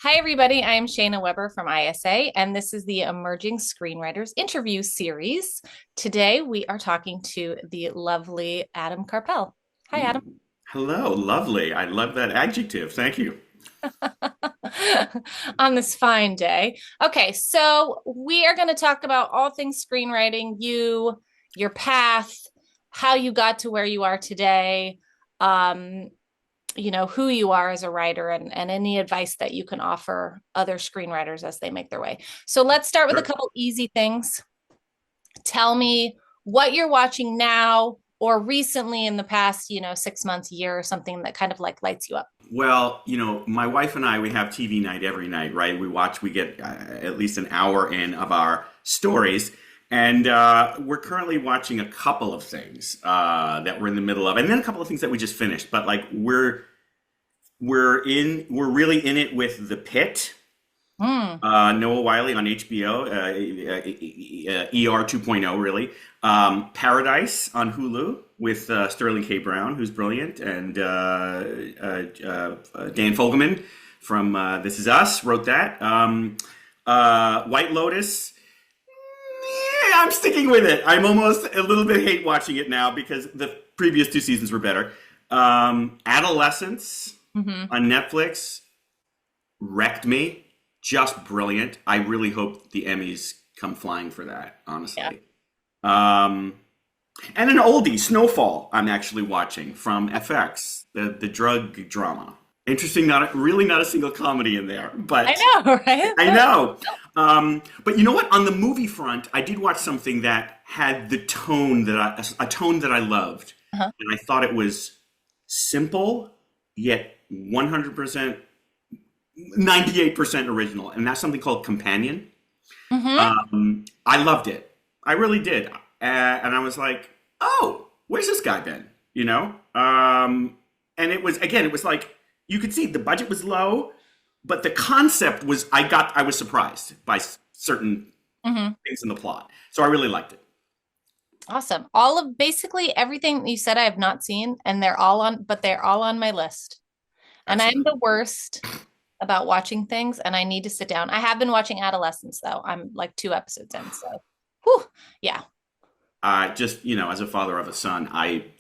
Hi, everybody. I'm Shayna Weber from ISA, and this is the Emerging Screenwriters Interview Series. Today, we are talking to the lovely Adam Karpel. Hi, Adam. Hello, lovely. I love that adjective. Thank you. On this fine day. Okay, so we are going to talk about all things screenwriting, your path, how you got to where you are today, um, who you are as a writer and any advice that you can offer other screenwriters as they make their way. So let's start with a Sure. couple easy things. Tell me what you're watching now or recently in the past, 6 months, year, or something that kind of like lights you up. Well, my wife and I, we have TV night every night, right? We get at least an hour in of our stories. And we're currently watching a couple of things that we're in the middle of, and then a couple of things that we just finished. But like we're really in it with The Pit. Mm, Noah Wiley on HBO, ER 2.0, really. Paradise on Hulu with Sterling K. Brown, who's brilliant, and Dan Fogelman from This Is Us wrote that. White Lotus. Yeah, I'm sticking with it. I'm almost a little bit hate watching it now because the previous two seasons were better. Adolescence hmm on Netflix wrecked me. Just brilliant. I really hope the Emmys come flying for that, Yeah. honestly. Um, and an oldie, Snowfall, I'm actually watching from FX, the drug drama. Interesting, not a single comedy in there, I but know, right? I know. But you know what? On the movie front, I did watch something that had the tone a tone that I loved, Uh-huh. and I thought it was simple yet 100%, 98% original, and that's something called Companion. hmm I loved it. I really did. And I was like, oh, where's this guy been? And it was like, you could see the budget was low, but the concept was, I was surprised by certain hmm things in the plot. So I really liked it. Awesome. All of basically everything you said I have not seen, and they're all on my list. And I'm Excellent. the worst about watching things, and I need to sit down. I have been watching Adolescence though. I'm like two episodes in, so whew, yeah, Just, as a father of a son,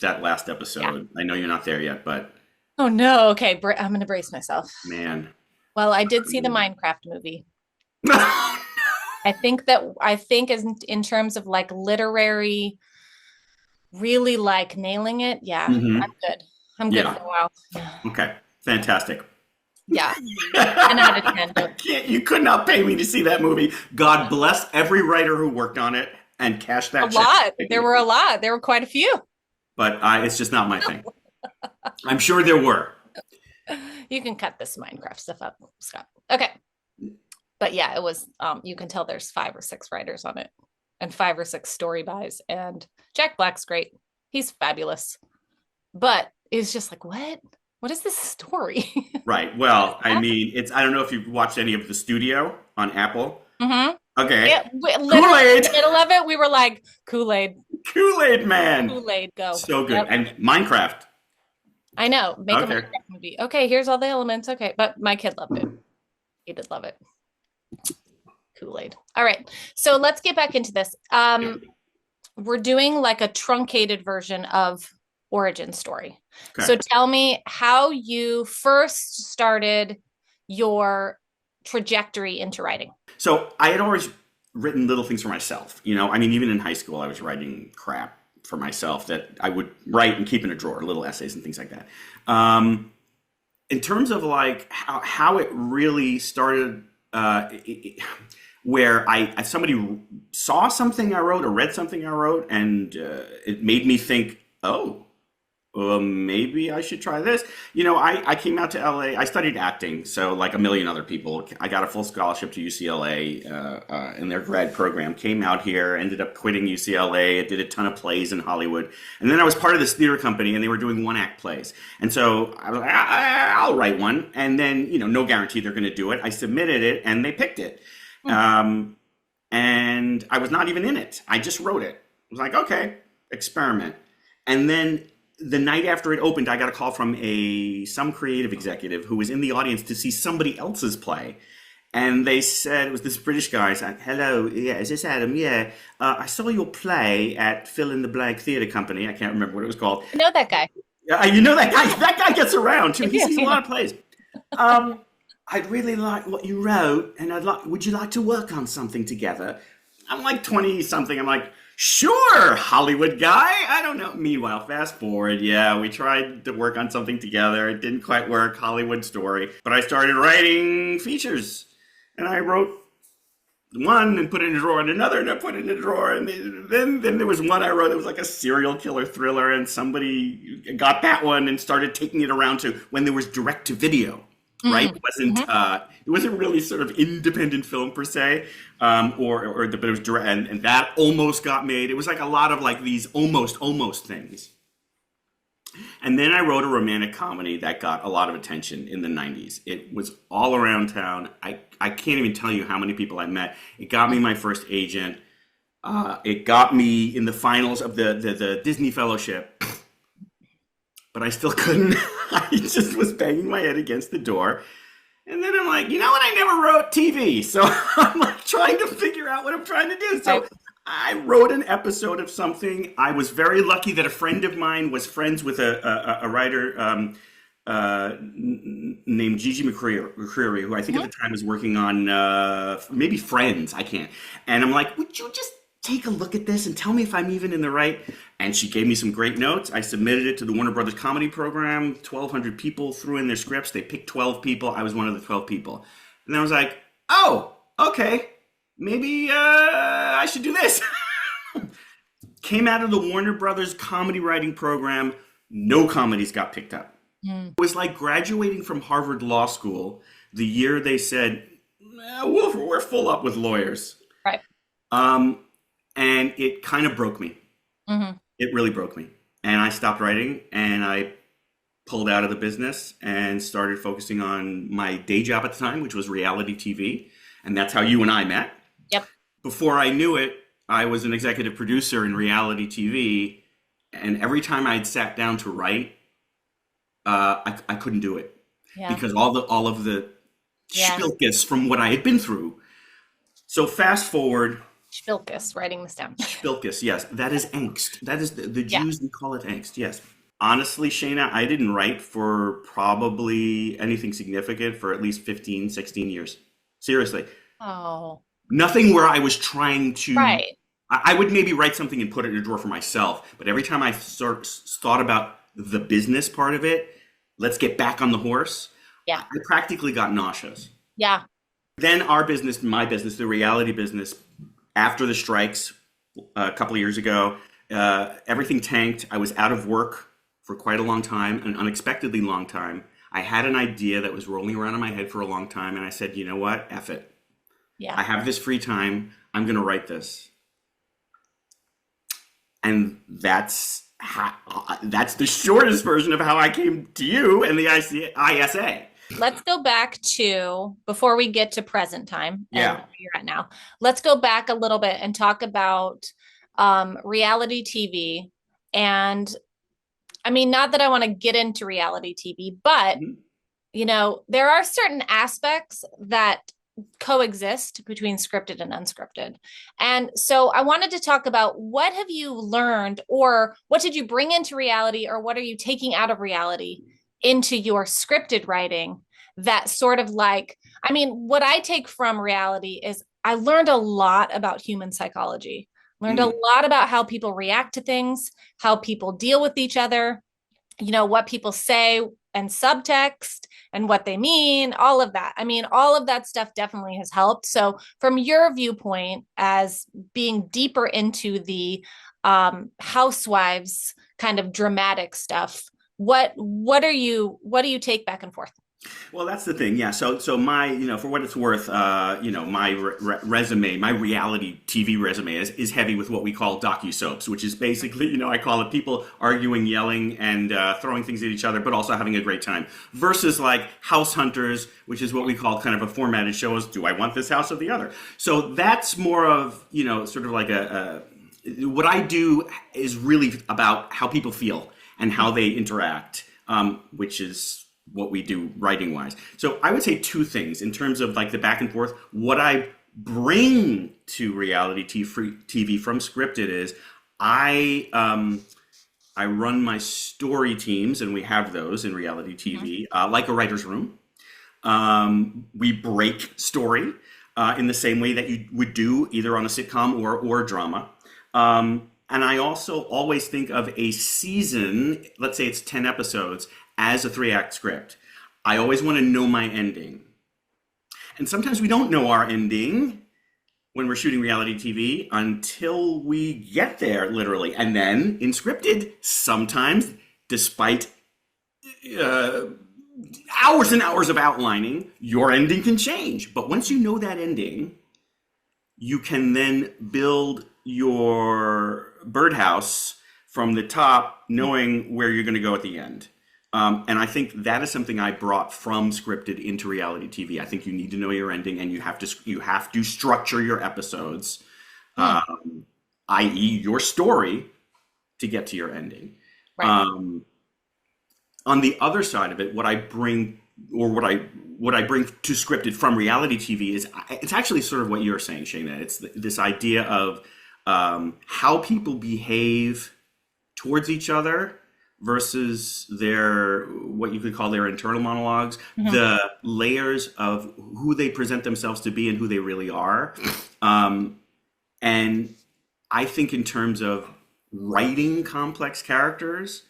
that last yeah. episode, I know you're not there yet, but Oh no. Okay, I'm gonna brace myself. man. Well, I did see the Minecraft movie. I think as in terms of like literary, really like nailing it. Yeah, I'm hmm good. I'm good Yeah. for a while. Yeah. Okay. Fantastic. Yeah. 10 out of 10. You could not pay me to see that movie. God bless every writer who worked on it and cashed A that check. lot. There were a lot. There were quite a few. But it's just not my thing. I'm sure there were. You can cut this Minecraft stuff up, Scott. Okay. But yeah, it was you can tell there's 5 or 6 writers on it and 5 or 6 story buys. And Jack Black's great. He's fabulous. But it's just like, what? What is this story? Right. Well, I mean, I don't know if you've watched any of The Studio on Apple. hmm Okay. Yeah, literally in Kool-Aid. the middle of it, we were like, Kool-Aid, Kool-Aid Man. Kool-Aid, go. So good. Yep. And Minecraft. I know. Make a Okay. Minecraft movie. Okay, here's all the elements. Okay. But my kid loved it. He did love it. Kool-Aid. All right. So let's get back into this. Yep. We're doing like a truncated version of origin story. Okay. So tell me how you first started your trajectory into writing. So I had always written little things for myself. I mean, even in high school, I was writing crap for myself that I would write and keep in a drawer, little essays and things like that. In terms of like how it really started, where somebody saw something I wrote or read something I wrote, and it made me think, oh, well, maybe I should try this. I came out to LA. I studied acting, so like a million other people, I got a full scholarship to UCLA in their grad program. Came out here, ended up quitting UCLA. I did a ton of plays in Hollywood, and then I was part of this theater company, and they were doing one-act plays. And so I was like, I'll write one, and then no guarantee they're going to do it. I submitted it, and they picked it, and I was not even in it. I just wrote it. I was like, okay, experiment, and then the night after it opened, I got a call from some creative executive who was in the audience to see somebody else's play. And they said, it was this British guy, said, hello, yeah, is this Adam? Yeah, I saw your play at Fill in the Blank Theater Company. I can't remember what it was called. I know that guy. You know that guy? That guy gets around too. He sees a Yeah. lot of plays. I'd really like what you wrote, and would you like to work on something together? I'm like 20 something. I'm like, sure, Hollywood guy. I don't know. Meanwhile, fast forward. Yeah, we tried to work on something together. It didn't quite work. Hollywood story. But I started writing features, and I wrote one and put it in a drawer, and another, and I put it in a drawer, and then there was one I wrote that was like a serial killer thriller, and somebody got that one and started taking it around to when there was direct to video. Right, it wasn't really sort of independent film per se, but it was direct, and that almost got made. It was like a lot of like these almost things. And then I wrote a romantic comedy that got a lot of attention in the 90s. It was all around town. I can't even tell you how many people I met. It got me my first agent. It got me in the finals of the Disney Fellowship. But I still couldn't. I just was banging my head against the door. And then I'm like, you know what? I never wrote TV. So I'm like trying to figure out what I'm trying to do. So I wrote an episode of something. I was very lucky that a friend of mine was friends with a writer named Gigi McCreary, who I think at the time was working on maybe Friends. I can't. And I'm like, would you just take a look at this and tell me if I'm even in the right? And she gave me some great notes. I submitted it to the Warner Brothers comedy program. 1,200 people threw in their scripts. They picked 12 people. I was one of the 12 people. And I was like, oh, okay. Maybe I should do this. Came out of the Warner Brothers comedy writing program. No comedies got picked up. It was like graduating from Harvard Law School the year they said, we're full up with lawyers. Right. And it kind of broke me. It really broke me. And I stopped writing, and I pulled out of the business and started focusing on my day job at the time, which was reality TV. And that's how you and I met. Yep. Before I knew it, I was an executive producer in reality TV. And every time I'd sat down to write, I couldn't do it. Because all of the spilkus from what I had been through. So fast forward. Spilkus, writing this down. Spilkus, yes. That is angst. That is the Jews, they call it angst, yes. Honestly, Shayna, I didn't write for probably anything significant for at least 15, 16 years. Seriously. Oh. Nothing where I was trying to... Right. I would maybe write something and put it in a drawer for myself, but every time I sort of thought about the business part of it, let's get back on the horse, I practically got nauseous. Yeah. Then our business, my business, the reality business, after the strikes a couple of years ago, everything tanked. I was out of work for quite a long time, an unexpectedly long time. I had an idea that was rolling around in my head for a long time, and I said, you know what? F it. Yeah. I have this free time. I'm going to write this. And that's the shortest version of how I came to you and the ISA. Let's go back to, before we get to present time and where you're at now, let's go back a little bit and talk about reality TV. And I mean, not that I want to get into reality TV, but, you know, there are certain aspects that coexist between scripted and unscripted. And so I wanted to talk about, what have you learned, or what did you bring into reality, or what are you taking out of reality into your scripted writing that sort of like, I mean, what I take from reality is I learned a lot about human psychology, learned a lot about how people react to things, how people deal with each other, you know, what people say and subtext and what they mean, all of that. I mean, all of that stuff definitely has helped. So from your viewpoint as being deeper into the housewives kind of dramatic stuff, what do you take back and forth? Well, that's the thing. Yeah. So my, you know, for what it's worth, you know, my resume, my reality TV resume is heavy with what we call docu-soaps, which is basically, you know, I call it people arguing, yelling, and throwing things at each other, but also having a great time, versus like House Hunters, which is what we call kind of a formatted show is, do I want this house or the other? So that's more of, you know, sort of like what I do is really about how people feel and how they interact, which is what we do writing wise. So I would say two things in terms of like the back and forth. What I bring to reality TV from scripted is I run my story teams, and we have those in reality TV, like a writer's room. We break story in the same way that you would do either on a sitcom or a drama. And I also always think of a season, let's say it's 10 episodes, as a 3-act script. I always want to know my ending. And sometimes we don't know our ending when we're shooting reality TV until we get there, literally. And then in scripted, sometimes, despite hours and hours of outlining, your ending can change. But once you know that ending, you can then build your birdhouse from the top, knowing where you're going to go at the end. And I think that is something I brought from scripted into reality TV. I think you need to know your ending, and you have to structure your episodes, i.e., your story, to get to your ending. Right. On the other side of it, what I bring to scripted from reality TV is it's actually sort of what you're saying, Shayna. It's this idea of how people behave towards each other versus their, what you could call their internal monologues, the layers of who they present themselves to be and who they really are. And I think in terms of writing complex characters,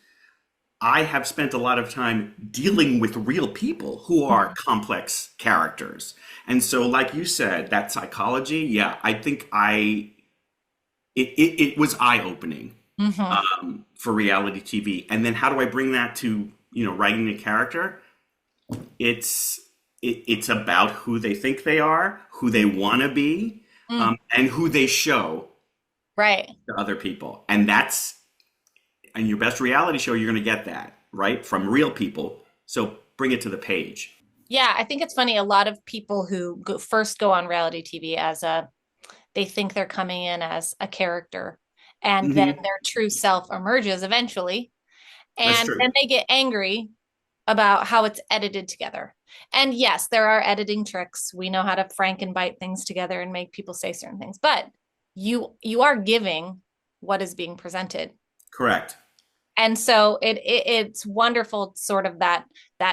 I have spent a lot of time dealing with real people who are complex characters. And so, like you said, that psychology, yeah, I think it was eye-opening. For reality TV. And then how do I bring that to, writing a character? It's about who they think they are, who they want to be, and who they show to other people. And in your best reality show, you're going to get that, right? From real people. So bring it to the page. Yeah, I think it's funny. A lot of people who first go on reality TV they think they're coming in as a character, and then their true self emerges eventually. And then they get angry about how it's edited together. And yes, there are editing tricks. We know how to frankenbite things together and make people say certain things, but you are giving what is being presented. Correct. And so it's wonderful, sort of that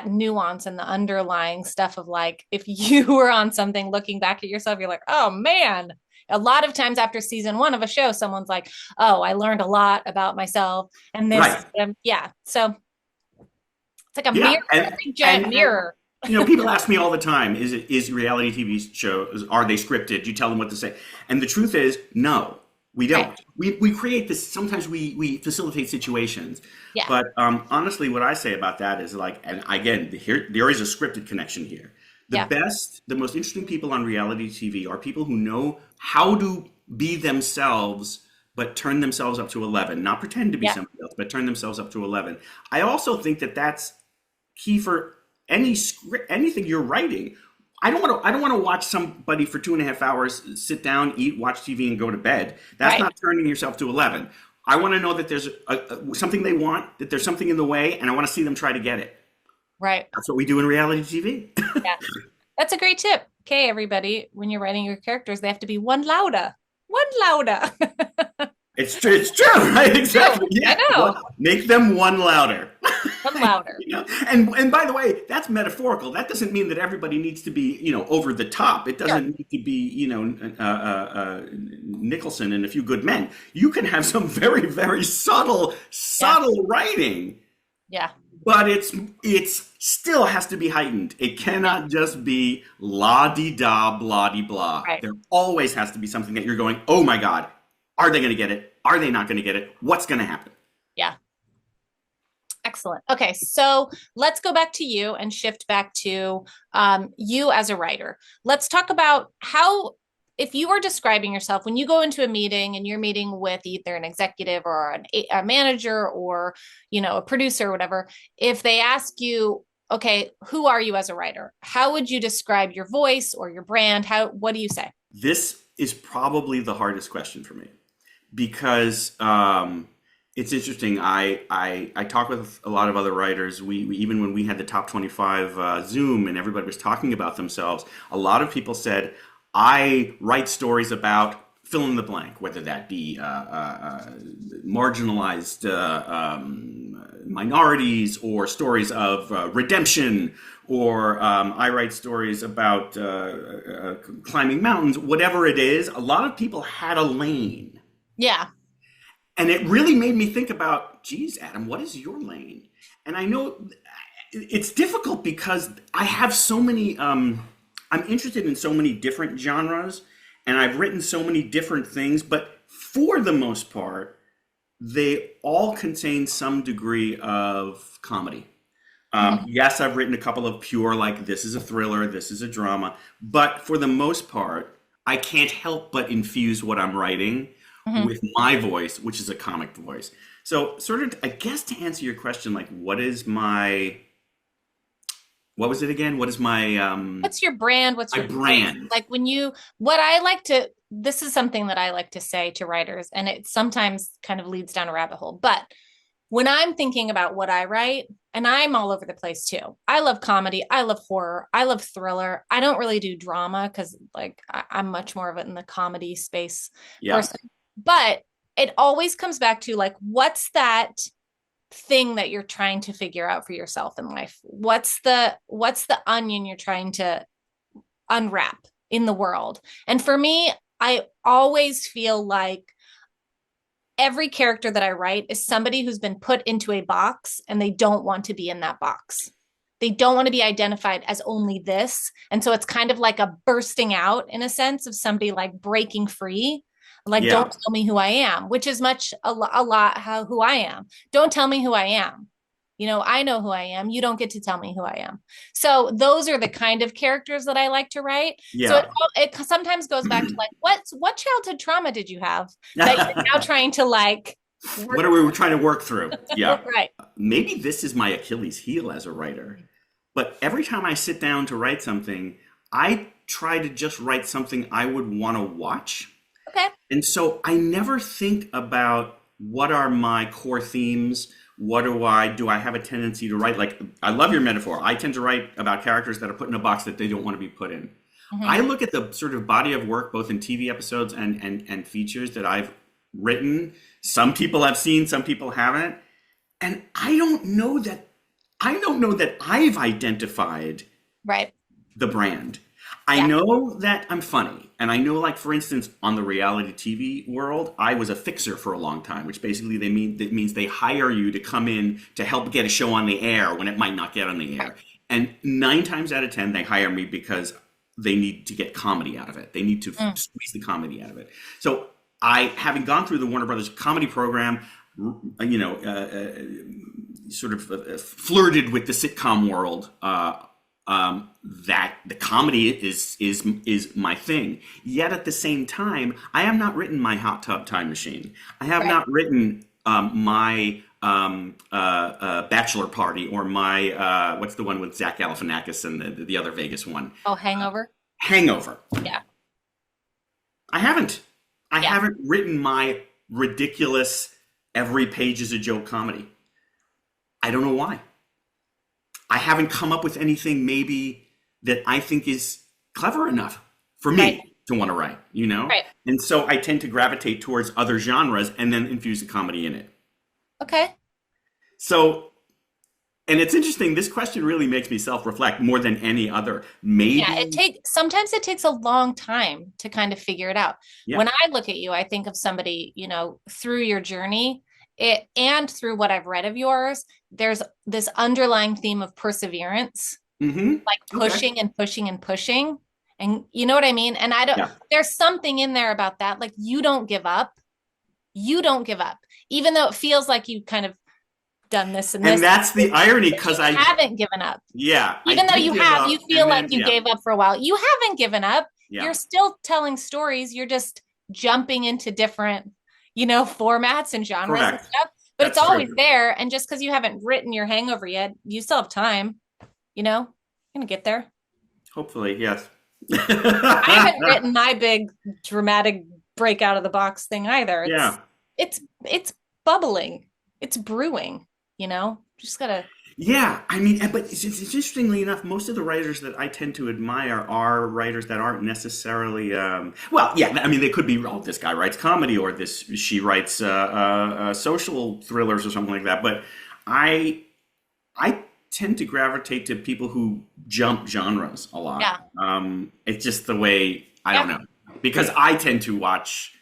nuance and the underlying stuff of like, if you were on something looking back at yourself, you're like, oh man. A lot of times after season 1 of a show, someone's like, oh, I learned a lot about myself. And this, so it's like a mirror, a big giant mirror. People ask me all the time, is reality TV shows, are they scripted? You tell them what to say. And the truth is, no, we don't. Right. We create this, sometimes we facilitate situations. Yeah. But honestly, what I say about that is like, and again, there is a scripted connection here. The most interesting people on reality TV are people who know how to be themselves, but turn themselves up to 11. Not pretend to be somebody else, but turn themselves up to 11. I also think that that's key for anything you're writing. I don't want to watch somebody for 2.5 hours, sit down, eat, watch TV, and go to bed. That's not turning yourself to 11. I want to know that there's something they want, that there's something in the way, and I want to see them try to get it. Right. That's what we do in reality TV. Yeah. That's a great tip. Okay, everybody, when you're writing your characters, they have to be one louder. It's true, right? Exactly. Yeah. I know. Make them one louder. One louder. And by the way, that's metaphorical. That doesn't mean that everybody needs to be, over the top. It doesn't need to be, Nicholson and A Few Good Men. You can have some very, very subtle writing. Yeah. But it's still has to be heightened. It cannot just be la-di-da, blah-di-blah. Right. There always has to be something that you're going, oh my God, are they going to get it? Are they not going to get it? What's going to happen? Yeah. Excellent. Okay, so let's go back to you and shift back to you as a writer. Let's talk about how, if you are describing yourself, when you go into a meeting and you're meeting with either an executive or a manager or, a producer or whatever, if they ask you, okay, who are you as a writer? How would you describe your voice or your brand? What do you say? This is probably the hardest question for me because It's interesting. I talk with a lot of other writers. We even when we had the top 25 Zoom and everybody was talking about themselves, a lot of people said, I write stories about fill in the blank, whether that be marginalized minorities or stories of redemption, or I write stories about climbing mountains, whatever it is. A lot of people had a lane. Yeah. And it really made me think about, geez, Adam, what is your lane? And I know it's difficult because I have so many, I'm interested in so many different genres and I've written so many different things, but for the most part, they all contain some degree of comedy. Mhm. Yes, I've written a couple of pure, like this is a thriller, this is a drama, but for the most part, I can't help but infuse what I'm writing Mhm. with my voice, which is a comic voice. So, sort of, I guess to answer your question, like, what was it again? What is What's your brand? What's my your voice? brand? Like when you, what I like to, this is something that I like to say to writers, and it sometimes kind of leads down a rabbit hole. But when I'm thinking about what I write, and I'm all over the place too. I love comedy. I love horror. I love thriller. I don't really do drama because, like, I'm much more of it in the comedy space Yeah, person. But it always comes back to, like, what's that thing that you're trying to figure out for yourself in life? What's the onion you're trying to unwrap in the world? And for me, I always feel like every character that I write is somebody who's been put into a box and they don't want to be in that box. They don't want to be identified as only this. And so it's kind of like a bursting out in a sense of somebody like breaking free. Like, don't yeah. tell me who I am, which is much a lot how who I am. Don't tell me who I am. I know who I am. You don't get to tell me who I am. So those are the kind of characters that I like to write. So it Yeah. it sometimes goes back to, like, what childhood trauma did you have that you're now trying to, like, work What are we trying to work through? Yeah. right. Maybe this is my Achilles heel as a writer. But every time I sit down to write something, I try to just write something I would want to watch. Okay. And so I never think about what are my core themes. What do I have a tendency to write? Like, I love your metaphor. I tend to write about characters that are put in a box that they don't want to be put in. I Mm-hmm. look at the sort of body of work, both in TV episodes and features that I've written. Some people have seen, some people haven't. And I don't know that I've identified Right. the brand. I Yeah. know that I'm funny. And I know, like, for instance, on the reality TV world, I was a fixer for a long time, which basically that means they hire you to come in to help get a show on the air when it might not get on the Right. air. And 9 times out of 10, they hire me because they need to get comedy out of it. They need to Mm. squeeze the comedy out of it. So having gone through the Warner Brothers comedy program, you know, sort of flirted with the sitcom world. That the comedy is my thing. Yet at the same time, I have not written my hot tub time machine. I have Right. not written my bachelor party or my what's the one with Zach Galifianakis and the other Vegas one, Oh, Hangover. Hangover. Yeah. I haven't. I Yeah. haven't written my ridiculous every page is a joke comedy. I don't know why. I haven't come up with anything maybe that I think is clever enough for Right. me to want to write, you know? Right. And so I tend to gravitate towards other genres and then infuse the comedy in it. Okay. So, and it's interesting, this question really makes me self-reflect more than any other. Yeah, Maybe, sometimes it takes a long time to kind of figure it out. yeah. When I look at you, I think of somebody, through your journey, and through what I've read of yours, there's this underlying theme of perseverance, Mm-hmm. like Okay. pushing and pushing and pushing. And you know what I mean? And I don't, Yeah. there's something in there about that. Like, you don't give up. You don't give up, even though it feels like you kind of done this and And this, that's the irony but you because haven't given up. I Even though do you give have, you up feel and like then, you yeah, gave up for a while. You haven't given up. yeah, You're still telling stories. You're just jumping into different, formats and genres and correct. stuff, but it's That's always true. there. And just because you haven't written your hangover yet, you still have time, you're gonna get there. Hopefully, yes. I haven't written my big dramatic break out of the box thing either. Yeah. It's bubbling. It's brewing, Just gotta. Yeah, I mean, but it's interestingly enough, most of the writers that I tend to admire are writers that aren't necessarily, well, yeah, I mean, they could be, oh, this guy writes comedy or she writes social thrillers or something like that. But I, I tend to gravitate to people who jump genres a lot. Yeah. It's just the way, I don't Yeah. know, because I tend to watch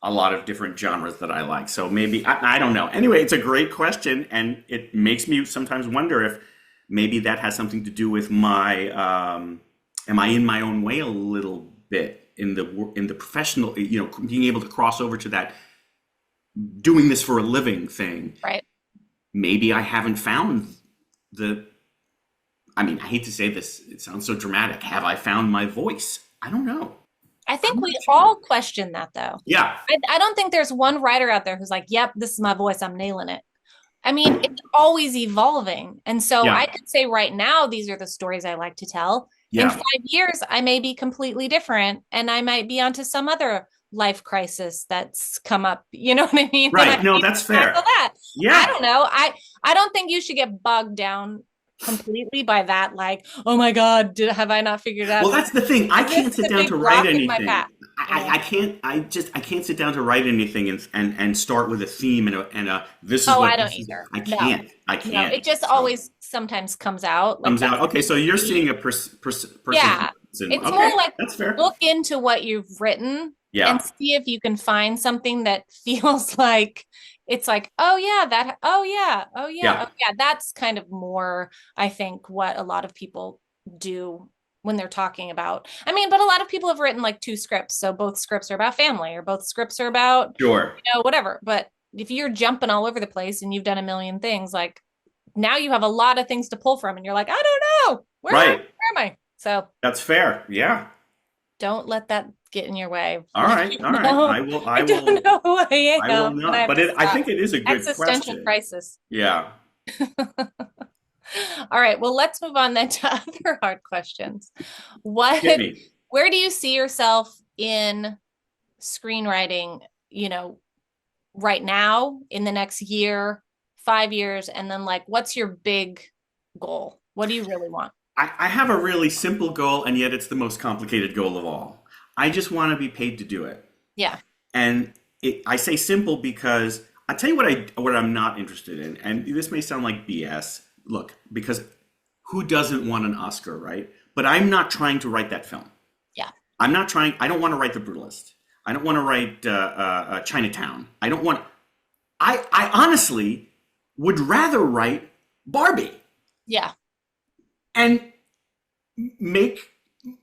a lot of different genres that I like. So maybe, I don't know. Anyway, it's a great question, and it makes me sometimes wonder if maybe that has something to do with my, am I in my own way a little bit in the professional, being able to cross over to that doing this for a living thing. Right. Maybe I haven't found the, I mean, I hate to say this, it sounds so dramatic. Have I found my voice? I don't know. I I'm think not we sure. all question that though. Yeah, I don't think there's one writer out there who's like, yep, this is my voice. I'm nailing it. I mean, it's always evolving. And so yeah, I could say right now, these are the stories I like to tell. In yeah. 5 years, I may be completely different and I might be onto some other life crisis that's come up. You know what I mean? And I Right. No, need that's to tackle fair. that. I Yeah. don't know. I don't think you should get bogged down completely by that. Like, oh my God, have I not figured it out? Well, that's the thing. I Is can't this sit the down big to write rock in my anything. path? Yeah. I can't. I can't sit down to write anything and start with a theme and a this is Oh, what I don't this is. either. I No, can't. I no. can't. It just So always sometimes comes out. Like comes that's out. Okay, so you're me. seeing a Yeah. person. It's more Okay, like that's fair. look into what you've written and Yeah. see if you can find something that feels like it's like, oh yeah, oh yeah, oh yeah, Yeah. oh yeah. That's kind of more, I think, what a lot of people do when they're talking about. I mean, but a lot of people have written like two scripts. So both scripts are about family or both scripts are about, Sure. whatever. But if you're jumping all over the place and you've done a million things, like now you have a lot of things to pull from and you're like, I don't know. Right. Where am I? So That's fair. Yeah. don't let that get in your way. All Like, right. All right. I will. I I don't will. know who I I will am, and I not. have But to I stop. think it is a good Existential question. crisis. Yeah. All right, well, let's move on then to other hard questions. What, Hit me. where do you see yourself in screenwriting, right now, in the next year, 5 years, and then like, what's your big goal? What do you really want? I have a really simple goal, and yet it's the most complicated goal of all. I just want to be paid to do it. Yeah, And I say simple because I tell you what I'm not interested in, and this may sound like BS. Look, because who doesn't want an Oscar, right? But I'm not trying to write that film. yeah, I'm not trying. I don't want to write The Brutalist. I don't want to write Chinatown. I don't want. I honestly would rather write Barbie yeah, and make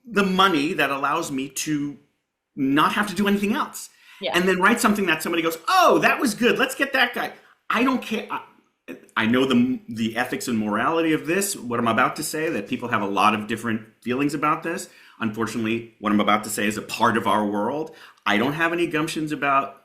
the money that allows me to not have to do anything else. yeah, And then write something that somebody goes, "Oh, that was good. Let's get that guy." I don't care. I know the ethics and morality of this. What I'm about to say, that people have a lot of different feelings about this. Unfortunately, what I'm about to say is a part of our world. I don't have any gumptions about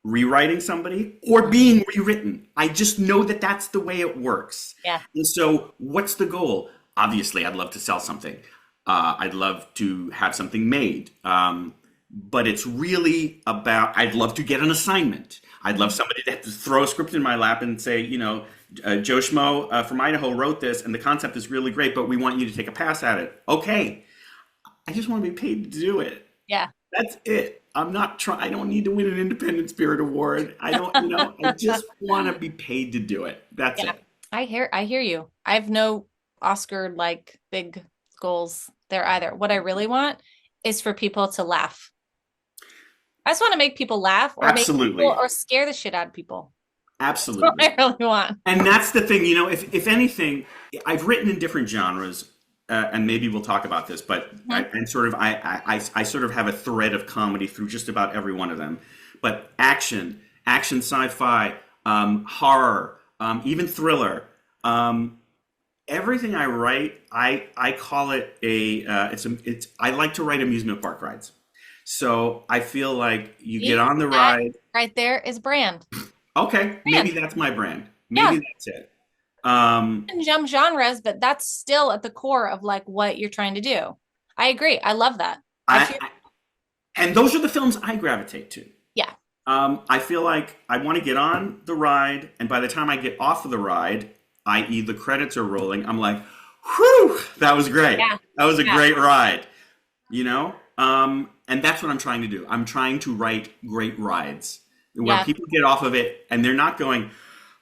rewriting somebody or being rewritten. I just know that that's the way it works. yeah, And so, what's the goal? Obviously, I'd love to sell something. I'd love to have something made. But it's really about, I'd love to get an assignment. I'd love somebody to have to throw a script in my lap and say, Joe Schmo from Idaho wrote this, and the concept is really great, but we want you to take a pass at it. Okay. I just want to be paid to do it. yeah, That's it. I'm not trying. I don't need to win an Independent Spirit Award. I don't, I just want to be paid to do it. That's yeah. it. I hear you. I have no Oscar like big goals there either. What I really want is for people to laugh. I just want to make people laugh or make people Absolutely. or scare the shit out of people. That's what Absolutely. I really want. And that's the thing, if anything, I've written in different genres, and maybe we'll talk about this, but Mhm. I sort of have a thread of comedy through just about every one of them. But action, sci-fi, horror, even thriller, everything I write, I call it I like to write amusement park rides. So I feel like you get See, on the that ride. right there is brand. Okay, maybe Brand. that's my brand. Yeah. Maybe that's it. Um, And jump genres, but that's still at the core of like what you're trying to do. I agree. I love that. I I, feel I and those are the films I gravitate to. yeah. I feel like I want to get on the ride, and by the time I get off of the ride, i.e., the credits are rolling, I'm like, whew, that was great. Yeah. That was a Yeah. great ride, you know? And that's what I'm trying to do. I'm trying to write great rides where Yeah. people get off of it and they're not going,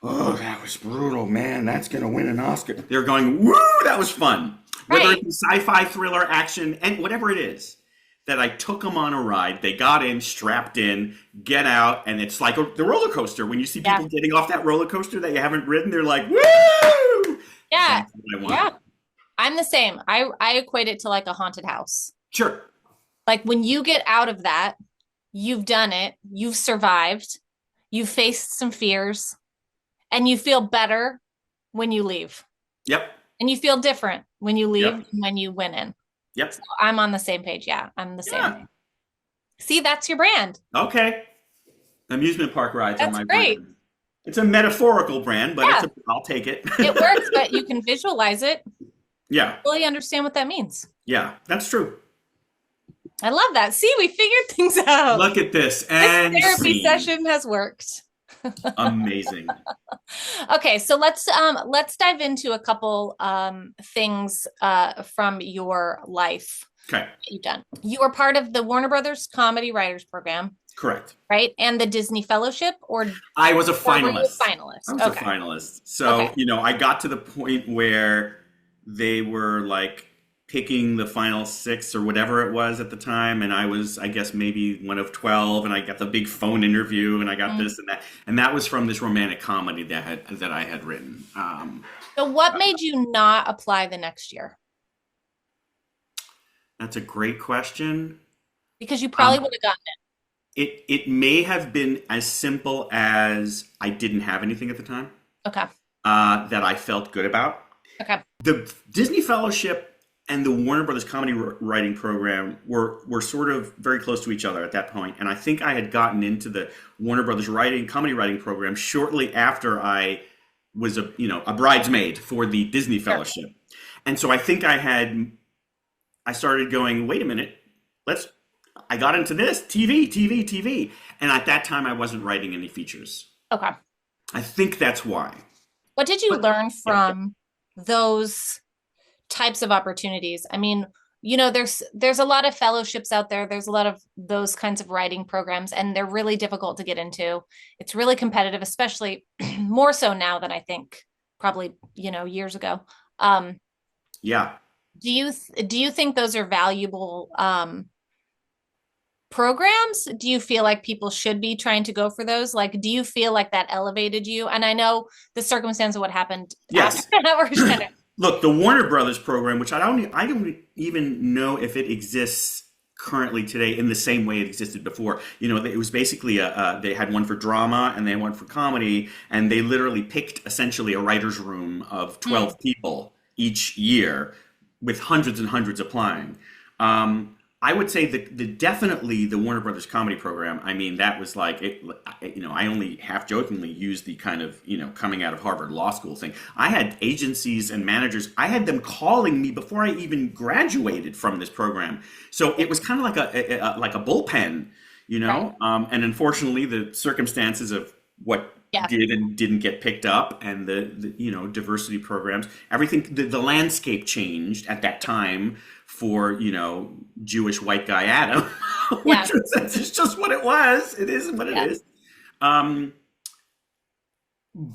oh, that was brutal, man. That's going to win an Oscar. They're going, woo, that was fun. Whether Right. it's sci-fi, thriller, action, and whatever it is, that I took them on a ride. They got in, strapped in, get out, and it's like the roller coaster. When you see Yeah. people getting off that roller coaster that you haven't ridden, they're like, woo! Yeah. That's what I Yeah. want. I'm the same. I equate it to like a haunted house. Sure. Like when you get out of that, you've done it, you've survived, you've faced some fears, and you feel better when you leave. Yep. And you feel different when you leave Yep. than when you went in. Yep. So I'm on the same page. Yeah, I'm the same. Yeah. See, that's your brand. Okay. Amusement park rides are That's my great. brand. It's a metaphorical brand, but Yeah, I'll take it. it works, but you can visualize it, Yeah. really understand what that means. Yeah. That's true. I love that. See, we figured things out. Look at this. This And therapy scene. session has worked. Amazing. Okay, so let's dive into a couple things from your life Okay. that you've done. You were part of the Warner Brothers Comedy Writers Program, Correct. right? And the Disney Fellowship, or I was a were you a finalist. finalist? I was a Okay. finalist. So, Okay. I got to the point where they were like picking the final six or whatever it was at the time. And I was, I guess, maybe one of 12. And I got the big phone interview and I got Mm. this and that. And that was from this romantic comedy that I had written. So what made you not apply the next year? That's a great question. Because you probably Um, would have gotten it may have been as simple as I didn't have anything at the time it. Okay. that I felt good about. Okay. The Disney Fellowship and the Warner Brothers Comedy Writing Program were sort of very close to each other at that point, and I think I had gotten into the Warner Brothers Comedy Writing Program shortly after I was a bridesmaid for the Disney Sure. Fellowship, and so I think I started going, wait a minute, I got into this TV, and at that time I wasn't writing any features. Okay. I think that's why. What did you But learn yeah. from those types of opportunities? I mean, there's a lot of fellowships out there. There's a lot of those kinds of writing programs, and they're really difficult to get into. It's really competitive, especially more so now than I think probably, years ago. Um, Yeah. do you think those are valuable programs? Do you feel like people should be trying to go for those? Like, do you feel like that elevated you? And I know the circumstance of what happened after Yes. that was kind of Look, the Warner Brothers program, which I don't even know if it exists currently today in the same way it existed before. It was basically they had one for drama and they had one for comedy, and they literally picked essentially a writer's room of Mm, 12 people each year, with hundreds and hundreds applying. I would say that definitely the Warner Brothers comedy program. I mean, that was like it. I only half jokingly used the kind of coming out of Harvard Law School thing. I had agencies and managers. I had them calling me before I even graduated from this program. So it was kind of like a bullpen, right. And unfortunately, the circumstances of what Yeah. did and didn't get picked up, and the diversity programs, everything, the landscape changed at that time for Jewish white guy Adam, Yeah. which was, that's just what it was. It is what it Yeah. is. Um,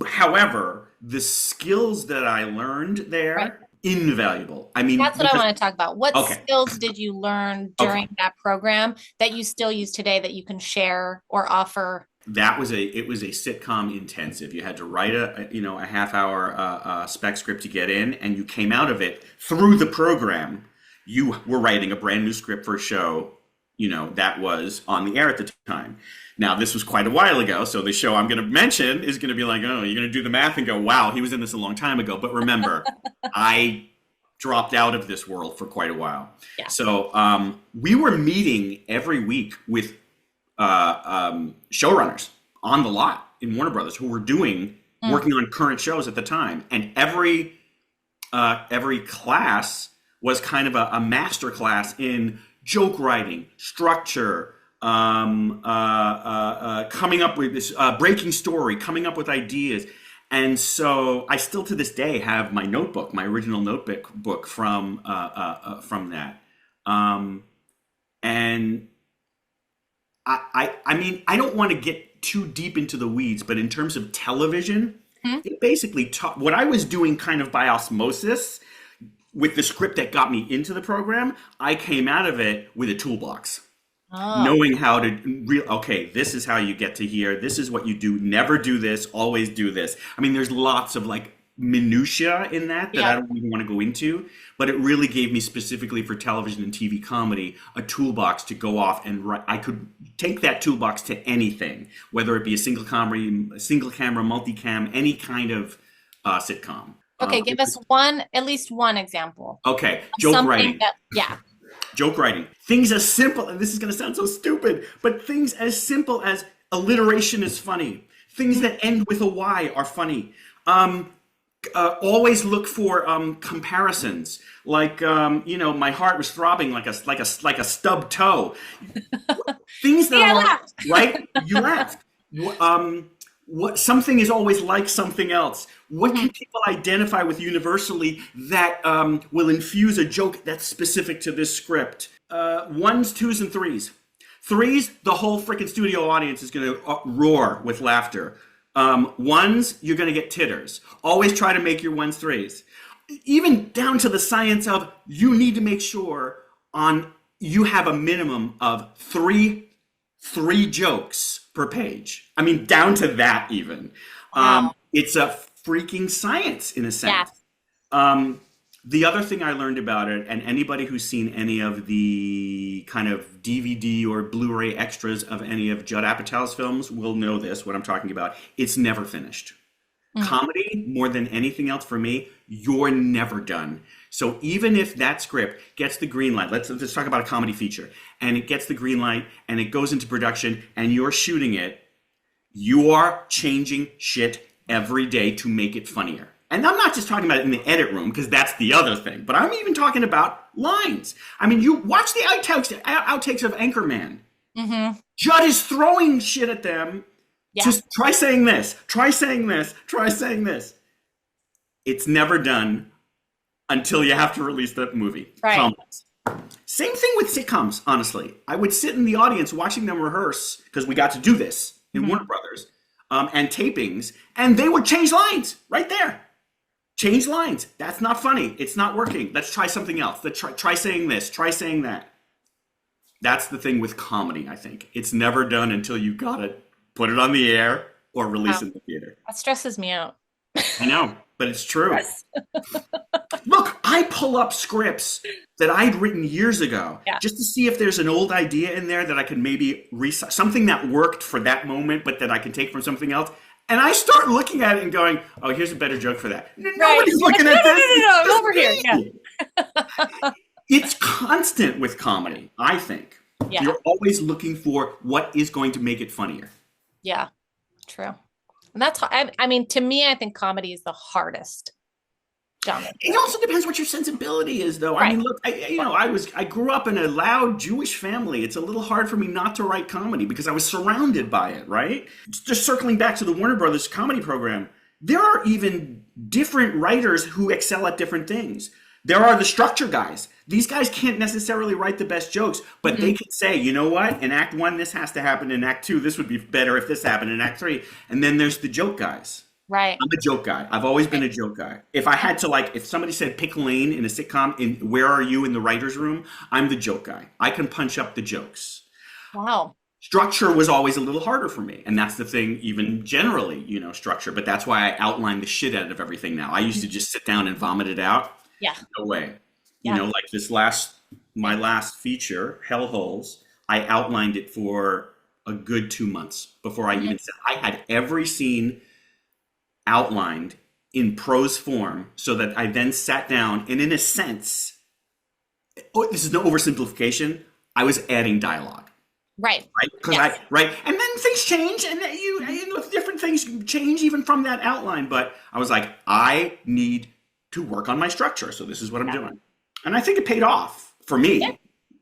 However, the skills that I learned Right. there, invaluable. I mean, That's what I because want to talk about. What okay, skills did you learn okay. during that program that you still use today that you can share or offer? It was a sitcom intensive. You had to write a half hour spec script to get in, and you came out of it through the program. You were writing a brand new script for a show, that was on the air at the time. Now, this was quite a while ago, so the show I'm going to mention is going to be like, oh, you're going to do the math and go, wow, he was in this a long time ago. But remember, I dropped out of this world for quite a while. Yeah. So we were meeting every week with showrunners on the lot in Warner Brothers who were Mm, working on current shows at the time, and every class was kind of a master class in joke writing, structure, coming up with this breaking story, coming up with ideas. And so I still to this day have my notebook, my original notebook book from that. And I mean, I don't want to get too deep into the weeds, but in terms of television, Hmm? it basically taught what I was doing kind of by osmosis with the script that got me into the program. I came out of it with a toolbox, Oh, knowing how to okay, this is how you get to here. This is what you do. Never do this. Always do this. I mean, there's lots of like minutia in that I yeah. don't even want to go into, but it really gave me specifically for television and TV comedy a toolbox to go off and write. I could take that toolbox to anything, whether it be a single comedy, a single camera, multicam, any kind of sitcom. Okay, give us one, at least one example Okay, of joke something writing. that, yeah. Joke writing. Things as simple, and this is going to sound so stupid, but things as simple as alliteration is funny. Things Mhm. that end with a Y are funny. Always look for comparisons. Like my heart was throbbing like a stubbed toe. Things that See, I are laughed. right. You laughed. What something is always like something else. What Mhm. can people identify with universally that will infuse a joke that's specific to this script? Ones, twos, and threes. Threes, the whole freaking studio audience is going to roar with laughter. Ones, you're going to get titters. Always try to make your ones threes. Even down to the science of you need to make sure on you have a minimum of three jokes per page. I mean, down to that even. Wow. It's a freaking science in a Yeah. sense. Um, the other thing I learned about it, and anybody who's seen any of the kind of DVD or Blu-ray extras of any of Judd Apatow's films will know this, what I'm talking about. It's never finished. Mm. Comedy, more than anything else for me, you're never done. So even if that script gets the green light, let's talk about a comedy feature, and it gets the green light and it goes into production and you're shooting it, you are changing shit every day to make it funnier. And I'm not just talking about it in the edit room because that's the other thing, but I'm even talking about lines. I mean, you watch the outtakes of Anchorman. Hmm. Judd is throwing shit at them. Yeah. Just try saying this, try saying this, try saying this. It's never done until you have to release the movie. Right. Comments. Same thing with sitcoms, honestly. I would sit in the audience watching them rehearse, because we got to do this in Hmm. Warner Brothers, and tapings, and they would change lines right there. Change lines. That's not funny. It's not working. Let's try something else. Let's try saying this, try saying that. That's the thing with comedy, I think. It's never done until you got to put it on the air or release Wow. it in the theater. That stresses me out. I know, but it's true. Yes. Look, I pull up scripts that I'd written years ago Yeah. just to see if there's an old idea in there that I could maybe something that worked for that moment, but that I can take from something else. And I start looking at it and going, "Oh, here's a better joke for that." Right. Nobody's looking No, at no, no, this. no, no. I'm over here. Yeah. It's constant with comedy, I think. Yeah. You're always looking for what is going to make it funnier. Yeah. True. And I mean, to me, I think comedy is the hardest genre. It also depends what your sensibility is, though. I Right. mean, look, I grew up in a loud Jewish family. It's a little hard for me not to write comedy because I was surrounded by it, right? Just circling back to the Warner Brothers comedy program, there are even different writers who excel at different things. There are the structure guys. These guys can't necessarily write the best jokes, but they can say, you know what? In Act 1, this has to happen. In Act 2, this would be better if this happened. In Act 3. And then there's the joke guys. Right. I'm a joke guy. I've always been a joke guy. If I had to, like, if somebody said pick a lane in a sitcom, in Where Are You in the writer's room, I'm the joke guy. I can punch up the jokes. Wow. Structure was always a little harder for me. And that's the thing, even generally, structure. But that's why I outline the shit out of everything now. I used to just sit down and vomit it out. Yeah. No way. Yeah. Like my last feature, Hellholes, I outlined it for a good 2 months before I even said, I had every scene outlined in prose form so that I then sat down and in a sense, this is no oversimplification, I was adding dialogue. Right. Right? Because Yes. and then things change and different things change even from that outline. But I was like, I need to work on my structure. So this is what I'm doing. And I think it paid off for me Yeah.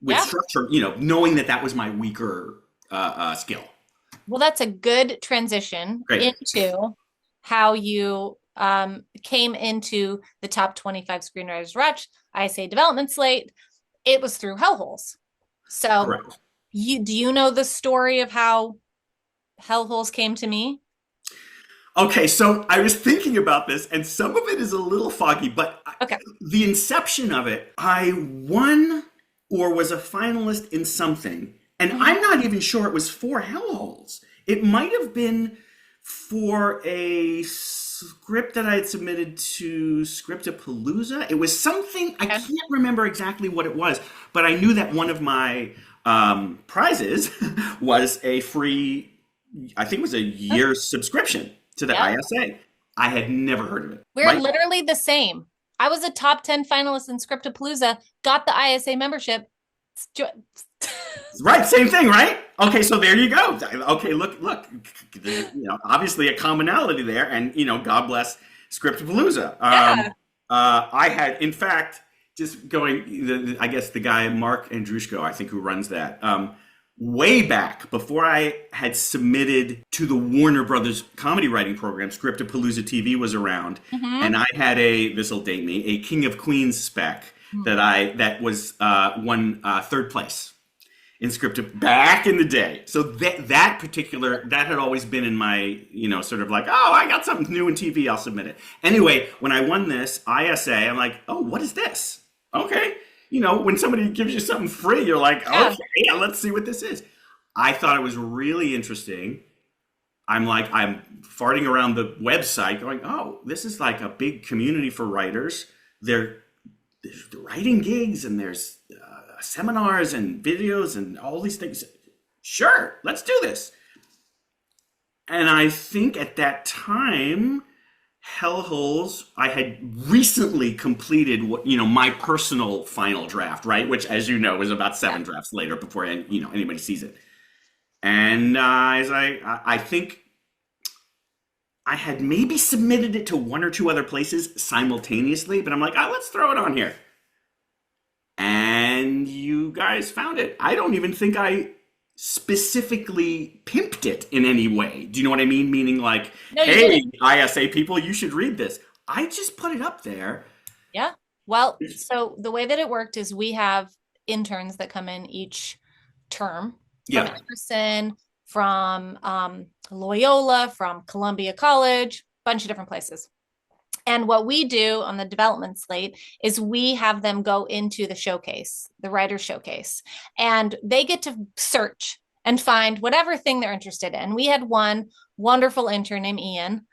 with Yeah. structure, knowing that was my weaker skill. Well, that's a good transition Great. into how you came into the top 25 screenwriters watch ISA development slate. It was through Hellholes. So Correct. do you know the story of how Hellholes came to me? Okay, so I was thinking about this, and some of it is a little foggy, but Okay. the inception of it, I won or was a finalist in something, and Mhm. I'm not even sure it was for Hellholes. It might have been for a script that I had submitted to Scriptapalooza. It was something, I Okay. can't remember exactly what it was, but I knew that one of my prizes was a free, I think it was a year subscription to the Yep. ISA. I had never heard of it, We're right? literally the same. I was a top 10 finalist in Scriptapalooza, got the ISA membership. Right, same thing, right? Okay, so there you go. Okay, look, obviously a commonality there, and God bless Scriptapalooza. Yeah. I had, in fact, just going, I guess the guy Mark Andrushko, I think, who runs that, way back before I had submitted to the Warner Brothers comedy writing program, Scriptapalooza TV was around, Mm-hmm. and I had this'll date me, a King of Queens spec that was won third place in scripted back in the day. So that had always been in my, sort of like, oh, I got something new in TV, I'll submit it. Anyway, when I won this ISA, I'm like, oh, what is this? Okay. When somebody gives you something free, you're like, Yeah. okay, yeah, let's see what this is. I thought it was really interesting. I'm farting around the website going, oh, this is like a big community for writers. There's writing gigs and there's seminars and videos and all these things. Sure, let's do this. And I think at that time, Hellholes, I had recently completed my personal final draft, right? Which, as you know, is about seven drafts later before anybody sees it. And as I think I had maybe submitted it to one or two other places simultaneously, but I'm like, let's throw it on here. And you guys found it. I don't even think I specifically pimped it in any way. Do you know what I mean? Meaning like, No, you hey, didn't. ISA people, you should read this. I just put it up there. Yeah. Well, so the way that it worked is we have interns that come in each term from Yeah. Emerson, from Loyola, from Columbia College, bunch of different places. And what we do on the development slate is we have them go into the showcase, the writer showcase, and they get to search and find whatever thing they're interested in. We had one wonderful intern named Ian,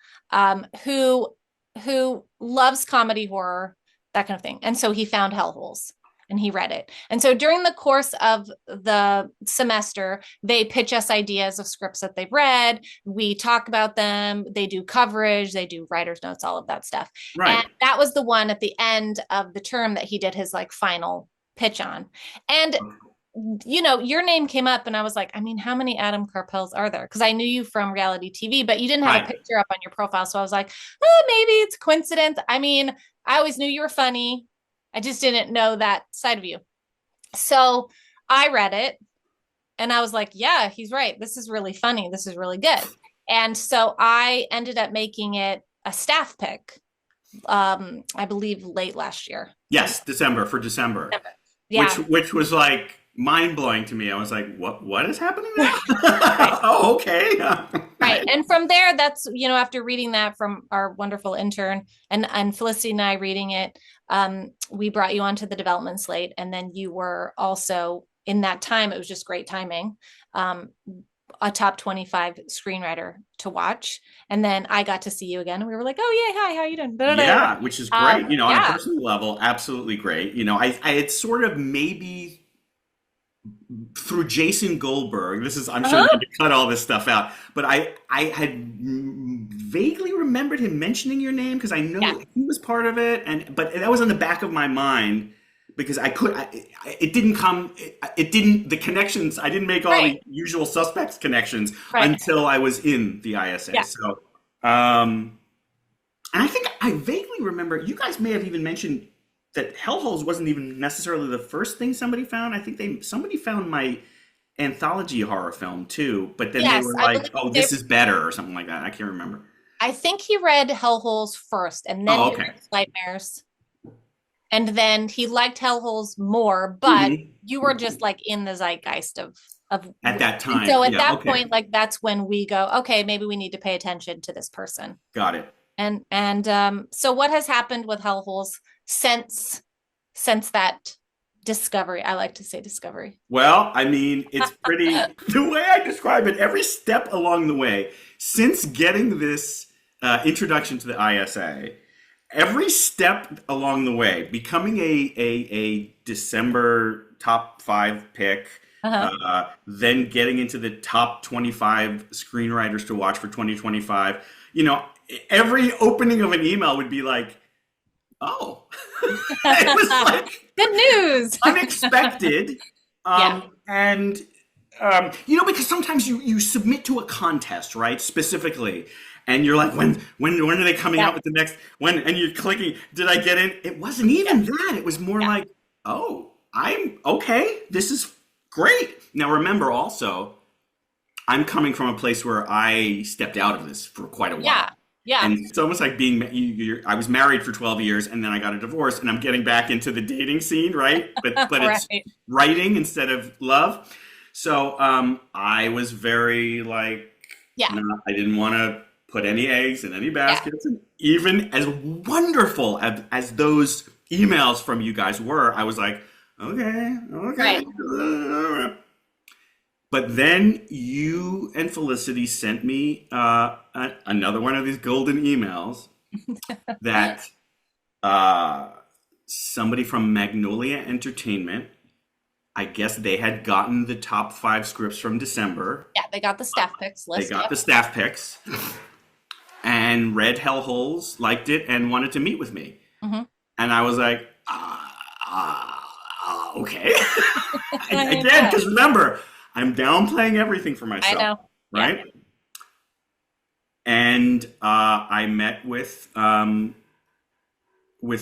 who loves comedy, horror, that kind of thing. And so he found Hellholes and he read it. And so during the course of the semester, they pitch us ideas of scripts that they've read. We talk about them. They do coverage. They do writer's notes, all of that stuff. Right. And that was the one at the end of the term that he did his like final pitch on. And your name came up and I was like, I mean, how many Adam Karpels are there? Because I knew you from reality TV, but you didn't have a Right. picture up on your profile. So I was like, oh, maybe it's coincidence. I mean, I always knew you were funny. I just didn't know that side of you. So I read it and I was like, yeah, he's right. This is really funny. This is really good. And so I ended up making it a staff pick, I believe late last year. Yes, for December. Yeah. Which was like mind blowing to me. I was like, what is happening now? Right. Oh, okay. Right. And from there, that's, after reading that from our wonderful intern and Felicity and I reading it, we brought you onto the development slate. And then you were also in that time, it was just great timing, a top 25 screenwriter to watch. And then I got to see you again and we were like, oh yeah, hi, how you doing? Yeah, which is great. On a Yeah. personal level, absolutely great. I had sort of maybe through Jason Goldberg. I'm sure you had to cut all this stuff out, but I had vaguely remembered him mentioning your name because I know he was part of it, but that was on the back of my mind because it didn't the connections. I didn't make all the usual suspects connections until I was in the ISA. Yeah. So, and I think I vaguely remember you guys may have even mentioned that Hellholes wasn't even necessarily the first thing somebody found. I think somebody found my anthology horror film too, but then they Yes, were I like, believe "Oh, they this is better" or something like that. I can't remember. I think he read Hellholes first and then Oh, he okay. read Nightmares. And then he liked Hellholes more, but Hmm. you were just like in the zeitgeist of At that and time, so at yeah. that Okay, point, like that's when we go, okay, maybe we need to pay attention to this person. got it. And so what has happened with Hellholes since that discovery? I like to say discovery. Well, I mean, it's pretty. The way I describe it, every step along the way, since getting this introduction to the ISA, every step along the way, becoming a December top five pick, Uh-huh. then getting into the top 25 screenwriters to watch for 2025, you know, every opening of an email would be like, oh, it was like Good news. unexpected. Yeah. And you know, because sometimes you submit to a contest, right? Specifically, and you're like, when are they coming Yeah. out with the next when? And you're clicking, did I get in? It wasn't even that. It was more Yeah. like, oh, I'm okay. This is great. Now remember, also, I'm coming from a place where I stepped out of this for quite a while. Yeah. Yeah. And it's almost like being, I was married for 12 years and then I got a divorce and I'm getting back into the dating scene, right? But it's Right. writing instead of love. So I was very like, Yeah. no, I didn't want to put any eggs in any Yeah. baskets. And even as wonderful as those emails from you guys were, I was like, okay, Right. okay. But then you and Felicity sent me another one of these golden emails that uh, somebody from Magnolia Entertainment, I guess they had gotten the top five scripts from December. Yeah. They got the staff picks They list. got Yep. the staff picks and read Hellholes, liked it, and wanted to meet with me. Hmm. And I was like, okay. I Again, know. because remember, I'm downplaying everything for I myself, know. Yeah. right? And I met with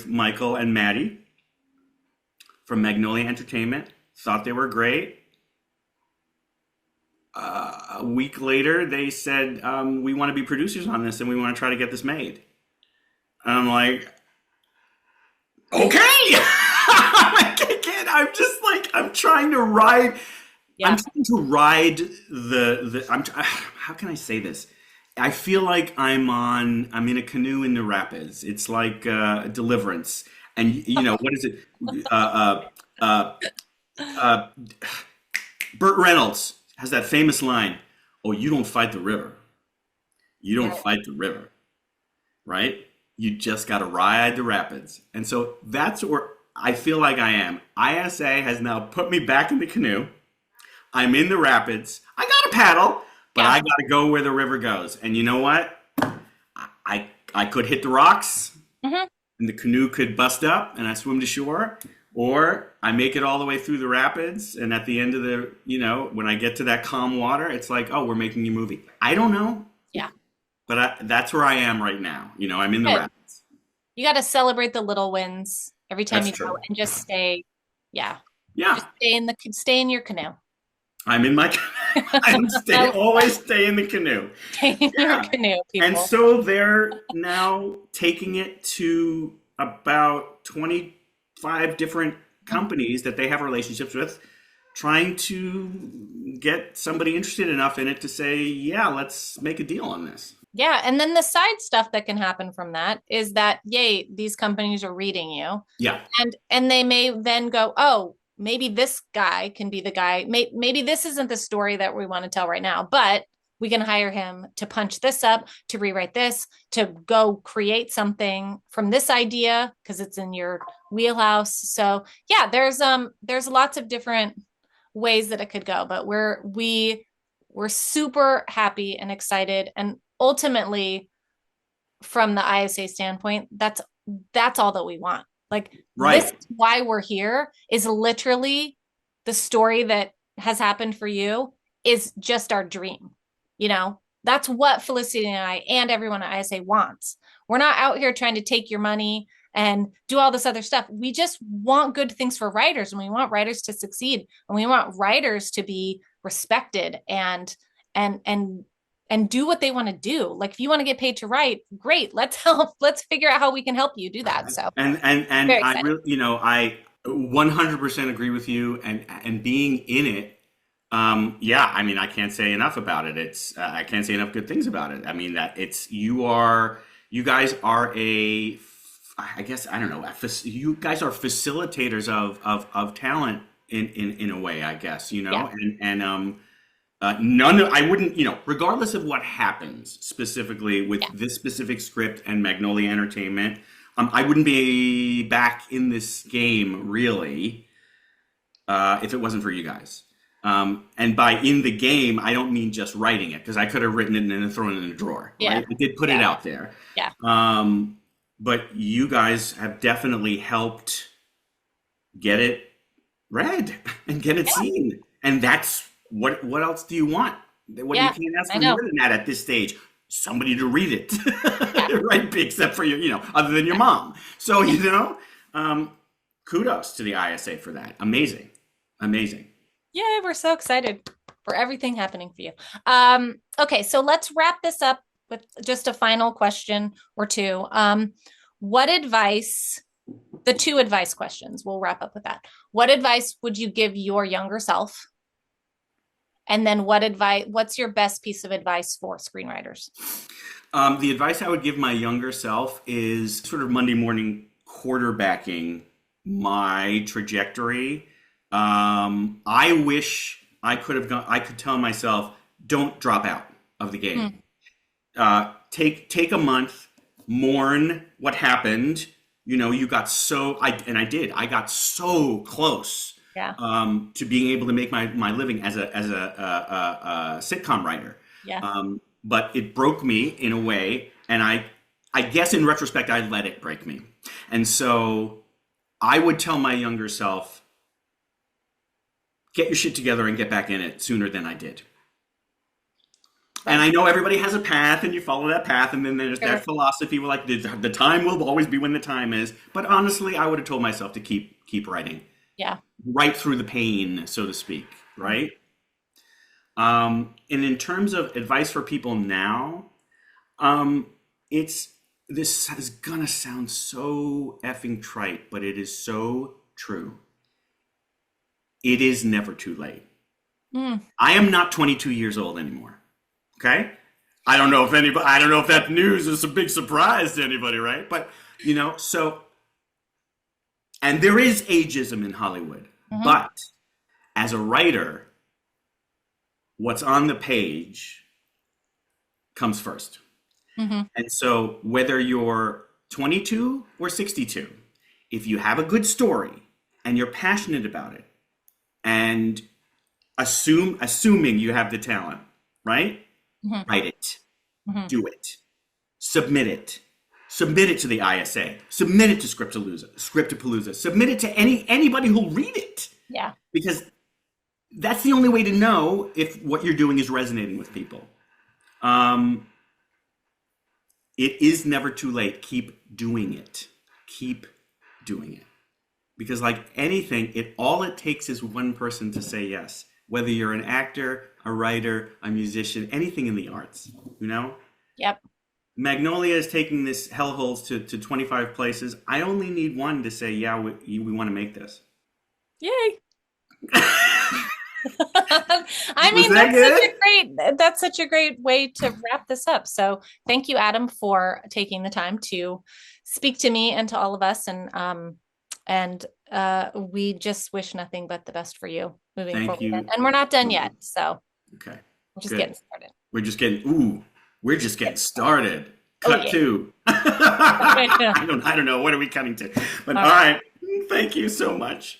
Michael and Maddie from Magnolia Entertainment. Thought they were great. A week later, they said, "We want to be producers on this, and we want to try to get this made." And I'm like, "Okay." I'm just like, I'm trying to ride. I'm Yeah. trying to ride the. How can I say this? I feel like I'm in a canoe in the rapids. It's like Deliverance, and you know what is it? Uh, uh, uh, uh, Burt Reynolds has that famous line, "Oh, you don't fight the river. You don't Right. fight the river, right? You just got to ride the rapids." And so that's where I feel like I am. ISA has now put me back in the canoe. I'm in the rapids. I got a paddle, but Yeah. I got to go where the river goes. And you know what? I could hit the rocks Hmm. and the canoe could bust up and I swim to shore, or I make it all the way through the rapids. And at the end of the, when I get to that calm water, it's like, oh, we're making a movie. I don't know, Yeah. but that's where I am right now. I'm in the Good. rapids. You got to celebrate the little wins every time That's you go true. and just stay. Yeah. Yeah, Just stay in your canoe. I'm in my. Always stay in the canoe. Stay in your Yeah. canoe, And people. so they're now taking it to about 25 different companies that they have relationships with, trying to get somebody interested enough in it to say, yeah, let's make a deal on this. Yeah, and then the side stuff that can happen from that is that, yay, these companies are reading you, Yeah, and they may then go, oh, maybe this guy can be the guy. Maybe this isn't the story that we want to tell right now, but we can hire him to punch this up, to rewrite this, to go create something from this idea because it's in your wheelhouse. So yeah, there's lots of different ways that it could go, but we're super happy and excited, and ultimately from the ISA standpoint, that's all that we want. Like, this right. is why we're here, is literally the story that has happened for you is just our dream. That's what Felicity and I and everyone at ISA wants. We're not out here trying to take your money and do all this other stuff. We just want good things for writers, and we want writers to succeed, and we want writers to be respected and and and do what they want to do. Like if you want to get paid to write, great. Let's figure out how we can help you do that. So And very I excited. really, I 100% agree with you. And being in it, yeah, I mean, I can't say enough about it. I can't say enough good things about it. I mean, that you guys are I guess, I don't know, you guys are facilitators of talent in a way, I guess, Yeah. I wouldn't, regardless of what happens specifically with Yeah. this specific script and Magnolia Entertainment, I wouldn't be back in this game really, if it wasn't for you guys. And by in the game, I don't mean just writing it, because I could have written it and then thrown it in a drawer, Yeah. right? I did put it Yeah. out there. Yeah. But you guys have definitely helped get it read and get it Yeah. seen. And that's what else do you want? What, you Yeah. can't ask I for know. more than that at this stage. Somebody to read it, Yeah. right? Except for your, other than your mom. So, kudos to the ISA for that. Amazing. Amazing. Yeah, we're so excited for everything happening for you. Okay, so let's wrap this up with just a final question or two. What advice, the two advice questions, we'll wrap up with that. What advice would you give your younger self? And then what's your best piece of advice for screenwriters? The advice I would give my younger self is sort of Monday morning quarterbacking my trajectory. I wish I could tell myself, don't drop out of the game. Take a month, mourn what happened. You got I did. I got so close. Yeah. To being able to make my living as a sitcom writer. Yeah. But it broke me in a way, and I guess in retrospect I let it break me. And so I would tell my younger self, get your shit together and get back in it sooner than I did. And I know everybody has a path, and you follow that path, and then there's that philosophy where, like, the time will always be when the time is. But honestly, I would have told myself to keep writing. Yeah. Right through the pain, so to speak, right? And in terms of advice for people now, this is gonna sound so effing trite, but it is so true. It is never too late. I am not 22 years old anymore. Okay? I don't know if that news is a big surprise to anybody, right? But and there is ageism in Hollywood. But as a writer, what's on the page comes first. And so whether you're 22 or 62, if you have a good story and you're passionate about it, and assuming you have the talent, right? Write it. Do it. Submit it. Submit it to the ISA. Submit it to Scriptapalooza. Submit it to anybody who'll read it. Yeah. Because that's the only way to know if what you're doing is resonating with people. It is never too late. Keep doing it. Keep doing it. Because like anything, all it takes is one person to say yes. Whether you're an actor, a writer, a musician, anything in the arts, Yep. Magnolia is taking this hellholes to 25 places. I only need one to say, yeah, we want to make this. Yay. I mean, that's such a great way to wrap this up. So thank you, Adam, for taking the time to speak to me and to all of us. And we just wish nothing but the best for you moving Thank forward. you. And we're not done yet. So okay, we're just good. getting started. We're just getting started. Cut two. I don't know. What are we cutting to? But all right. Thank you so much.